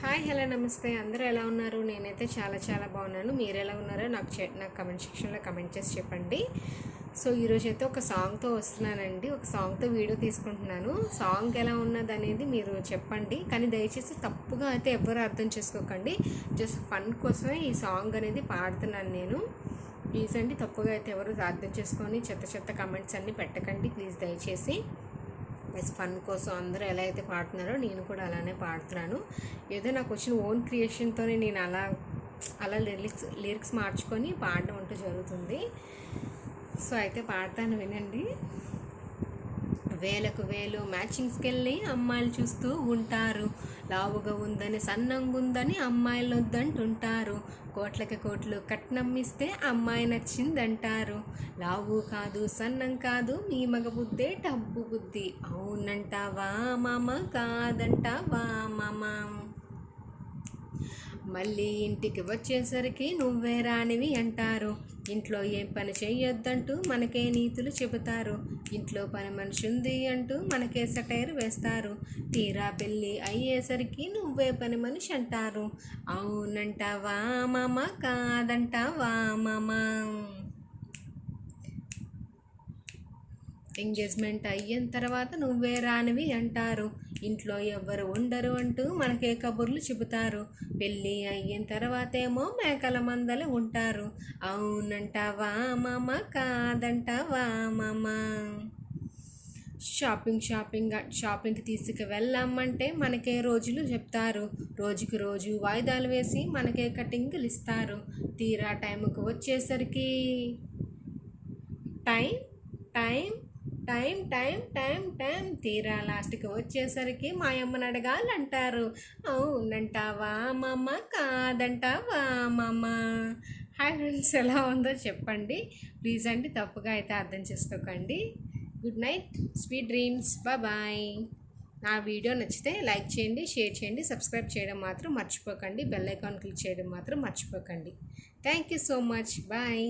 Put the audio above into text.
Hi hello నమస్తే అందరూ ఎలా ఉన్నారు? నేనైతే చాలా బాగున్నాను. మీరు ఎలా ఉన్నారో నాకు కమెంట్ సెక్షన్లో కమెంట్ చేసి చెప్పండి. సో ఈరోజు అయితే ఒక సాంగ్తో వస్తున్నానండి. ఒక సాంగ్తో వీడియో తీసుకుంటున్నాను. సాంగ్ ఎలా ఉన్నది అనేది మీరు చెప్పండి, కానీ దయచేసి తప్పుగా అయితే ఎవరు అర్థం చేసుకోకండి. జస్ట్ ఫన్ కోసమే ఈ సాంగ్ అనేది పాడుతున్నాను నేను. ప్లీజ్ అండి, తప్పుగా అయితే ఎవరు అర్థం చేసుకొని చెత్త కమెంట్స్ అన్నీ పెట్టకండి ప్లీజ్ దయచేసి. ఫన్ కోసం అందరూ ఎలా అయితే పాడుతున్నారో నేను కూడా అలానే పాడుతున్నాను. ఏదో నాకు వచ్చిన ఓన్ క్రియేషన్తోనే నేను అలా లిరిక్స్ మార్చుకొని పాడడం అంటూ జరుగుతుంది. సో అయితే పాడతాను, వినండి. వేలకు వేలు మ్యాచింగ్స్కి వెళ్ళి అమ్మాయిలు చూస్తూ ఉంటారు. లావుగా ఉందని సన్నంగా ఉందని అమ్మాయిలు వద్దంటుంటారు. కోట్లకి కోట్లు కట్నం ఇస్తే అమ్మాయి నచ్చిందంటారు. లావు కాదు సన్నం కాదు మీ మగ బుద్ధే డబ్బు బుద్ధి. అవునంటావా మామ, కాదంటావా మామ. మళ్ళీ ఇంటికి వచ్చేసరికి నువ్వే రానివి అంటారు. ఇంట్లో ఏం పని చెయ్యొద్దంటూ మనకే నీతులు చెబుతారు. ఇంట్లో పని మనిషి ఉంది అంటూ మనకే సటైర్ వేస్తారు. తీరా పెళ్ళి అయ్యేసరికి నువ్వే పని మనిషి అంటారు. అవునంటావా మామ, కాదంటావా మామ. ఎంగేజ్మెంట్ అయిన తర్వాత నువ్వే రానివి అంటారు. ఇంట్లో ఎవ్వరు ఉండరు అంటూ మనకే కబుర్లు చెబుతారు. పెళ్ళి అయిన తర్వాతేమో మేకల మందలు ఉంటారు. అవునంటావా మామ, కాదంటావా మామ. షాపింగ్కి తీసుకువెళ్ళామంటే మనకే రోజులు చెప్తారు. రోజుకి రోజు వాయిదాలు వేసి మనకే కటింగ్లు ఇస్తారు. తీరా టైంకి వచ్చేసరికి time time time time time time తీరా లాస్ట్కి వచ్చేసరికి మా అమ్మని అడగాలంటారు. అవునంటావా మామ, కాదంటావా మామ. హాయ్ ఫ్రెండ్స్, ఎలా ఉందో చెప్పండి ప్లీజ్ అండి, తప్పుగా అయితే అర్థం చేసుకోకండి. Good night, sweet dreams, bye. నా వీడియో నచ్చితే లైక్ చేయండి, షేర్ చేయండి, సబ్స్క్రైబ్ చేయడం మాత్రం మర్చిపోకండి. బెల్ ఐకాన్ క్లిక్ చేయడం మాత్రం మర్చిపోకండి. Thank you so much, bye.